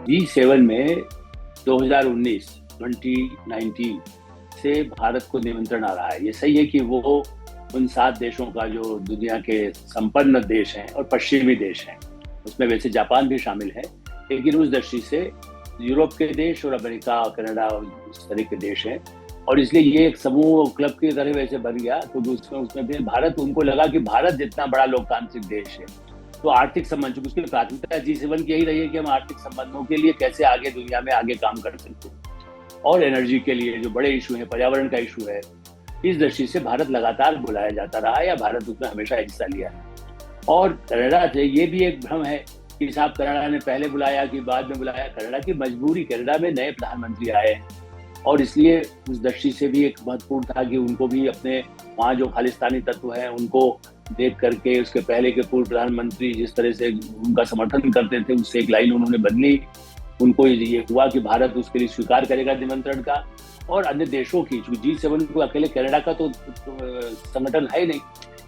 G7 में 2019 2019 से भारत को निमंत्रण आ रहा है। ये सही है कि वो उन 7 देशों का जो दुनिया के संपन्न देश हैं और पश्चिमी देश हैं, उसमें वैसे जापान भी शामिल है, लेकिन उस दृष्टि से यूरोप के देश और अमेरिका, कनाडा और इस तरह के देश हैं, और इसलिए ये एक समूह क्लब की तरह वैसे बन गया। तो उसमें भी भारत, उनको लगा कि भारत जितना बड़ा लोकतांत्रिक देश है, तो आर्थिक संबंध, चूंकि उसकी प्राथमिकता G7 की यही रही है कि हम आर्थिक संबंधों के लिए कैसे आगे दुनिया में आगे काम कर सकते हैं, और एनर्जी के लिए जो बड़े इशू है, पर्यावरण का इशू है, इस दृष्टि से भारत लगातार बुलाया जाता रहा है, या भारत उसमें हमेशा हिस्सा लिया है। और कनाडा से ये भी एक भ्रम है कि साहब कनाडा ने पहले बुलाया कि बाद में बुलाया। कनाडा की मजबूरी, कनाडा में नए प्रधानमंत्री आए हैं, और इसलिए उस दृष्टि से भी एक महत्वपूर्ण था कि उनको भी अपने वहाँ जो खालिस्तानी तत्व हैं उनको देख करके, उसके पहले के पूर्व प्रधानमंत्री जिस तरह से उनका समर्थन करते थे, उससे एक लाइन उन्होंने बदली। उनको ये हुआ कि भारत उसके लिए स्वीकार करेगा निमंत्रण का, और अन्य देशों की, क्योंकि G7 को अकेले कनाडा का तो संगठन है ही नहीं,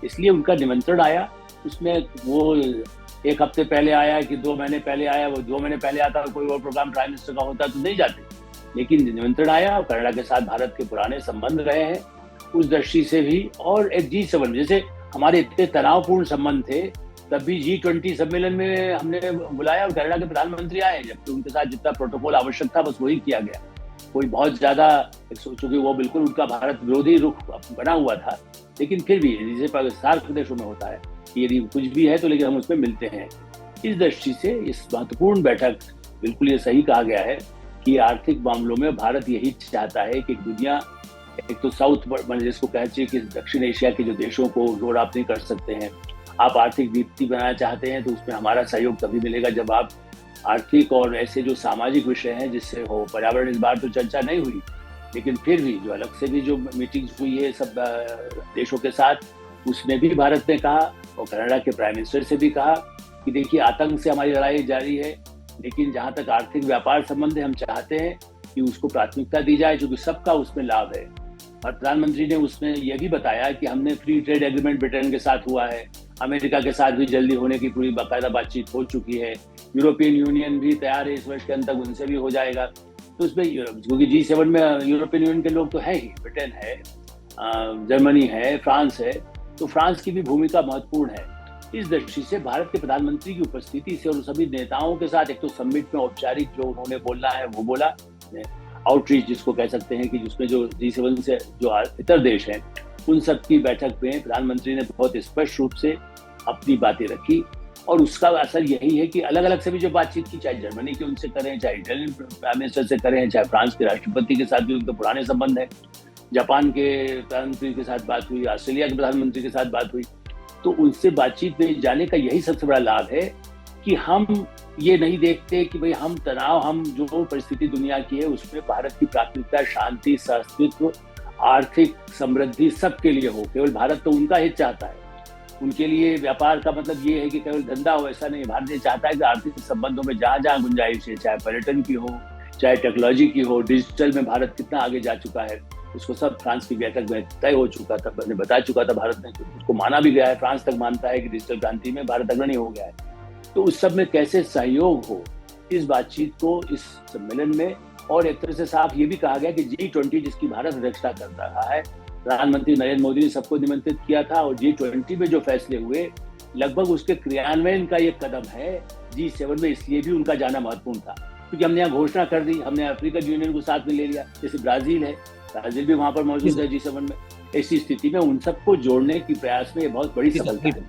इसलिए उनका निमंत्रण आया। उसमें वो एक हफ्ते पहले आया कि 2 महीने पहले आया, वो 2 महीने पहले आता, कोई और प्रोग्राम प्राइम मिनिस्टर का होता तो नहीं जाते, लेकिन निमंत्रण आया। और कनाडा के साथ भारत के पुराने संबंध रहे हैं उस दृष्टि से भी। और एक G7 जैसे हमारे इतने तनावपूर्ण संबंध थे, तब भी G20 सम्मेलन में हमने बुलाया और कनाडा के प्रधानमंत्री आए, जबकि उनके साथ जितना प्रोटोकॉल आवश्यक था बस वही किया गया। कोई बहुत ज्यादा, चूंकि वो बिल्कुल उनका भारत विरोधी रुख बना हुआ था, लेकिन फिर भी जैसे सार्क देशों में होता है कि यदि कुछ भी है तो लेकिन हम उसमें मिलते हैं। इस दृष्टि से इस महत्वपूर्ण बैठक, बिल्कुल ये सही कहा गया है कि आर्थिक मामलों में भारत यही चाहता है कि दुनिया, एक तो साउथ जिसको कहना चाहिए कि दक्षिण एशिया के जो देशों को जोड़ आप नहीं कर सकते हैं, आप आर्थिक नीति बनाना चाहते हैं तो उसमें हमारा सहयोग तभी मिलेगा जब आप आर्थिक और ऐसे जो सामाजिक विषय हैं जिससे हो। पर्यावरण इस बार तो चर्चा नहीं हुई, लेकिन फिर भी जो अलग से भी जो मीटिंग्स हुई है सब देशों के साथ, उसमें भी भारत ने कहा और कनाडा के प्राइम मिनिस्टर से भी कहा कि देखिए आतंक से हमारी लड़ाई जारी है, लेकिन जहाँ तक आर्थिक व्यापार संबंध है हम चाहते हैं कि उसको प्राथमिकता दी जाए, क्योंकि सबका उसमें लाभ है। और प्रधानमंत्री ने उसमें यह भी बताया कि हमने फ्री ट्रेड एग्रीमेंट ब्रिटेन के साथ हुआ है, अमेरिका के साथ भी जल्दी होने की पूरी बाकायदा बातचीत हो चुकी है, यूरोपियन यूनियन भी तैयार है इस वर्ष के अंत तक उनसे भी हो जाएगा। तो उसमें क्योंकि G7 में यूरोपियन यूनियन के लोग तो है ही, ब्रिटेन है, जर्मनी है, फ्रांस है, तो फ्रांस की भी भूमिका महत्वपूर्ण है। इस दृष्टि से भारत के प्रधानमंत्री की उपस्थिति से और सभी नेताओं के साथ, एक तो समिट में औपचारिक जो उन्होंने बोलना है वो बोला, आउटरीच जिसको कह सकते हैं कि जिसमें जो G7 से जो इतर देश हैं उन सब की बैठक में प्रधानमंत्री ने बहुत स्पष्ट रूप से अपनी बातें रखी, और उसका असर यही है कि अलग अलग से भी जो बातचीत की, चाहे जर्मनी के उनसे करें, चाहे इटालियन प्राइम मिनिस्टर से करें, चाहे फ्रांस के राष्ट्रपति के साथ भी उनके पुराने संबंध है, जापान के प्रधानमंत्री के साथ बात हुई, ऑस्ट्रेलिया के प्रधानमंत्री के साथ बात हुई, तो उनसे बातचीत में जाने का यही सबसे बड़ा लाभ है कि हम ये नहीं देखते कि भाई हम तनाव, हम जो परिस्थिति दुनिया की है उसमें भारत की प्राथमिकता शांति, सहअस्तित्व, आर्थिक समृद्धि सबके लिए हो। केवल भारत तो उनका हित चाहता है, उनके लिए व्यापार का मतलब ये है कि केवल धंधा हो, ऐसा नहीं। भारत ये चाहता है कि आर्थिक संबंधों में जहाँ जहाँ गुंजाइश है, चाहे पर्यटन की हो, चाहे टेक्नोलॉजी की हो, डिजिटल में भारत कितना आगे जा चुका है, उसको सब फ्रांस की बैठक में तय हो चुका था, मैंने बता चुका था। भारत ने उसको माना भी गया है, फ्रांस तक मानता है कि डिजिटल क्रांति में भारत अग्रणी हो गया है। तो उस सब में कैसे सहयोग हो, इस बातचीत को इस सम्मेलन में, और एक तरह से साफ ये भी कहा गया कि G20 जिसकी भारत अध्यक्षता कर रहा है, प्रधानमंत्री नरेंद्र मोदी ने सबको निमंत्रित किया था, और G20 में जो फैसले हुए लगभग उसके क्रियान्वयन का एक कदम है G7 में, इसलिए भी उनका जाना महत्वपूर्ण था, क्योंकि हमने यहाँ घोषणा कर दी, हमने अफ्रीकन यूनियन को साथ में ले लिया, जैसे ब्राजील है, ब्राजील भी वहां पर मौजूद है G7 में। ऐसी स्थिति में उन सबको जोड़ने की प्रयास में ये बहुत बड़ी सफलता है।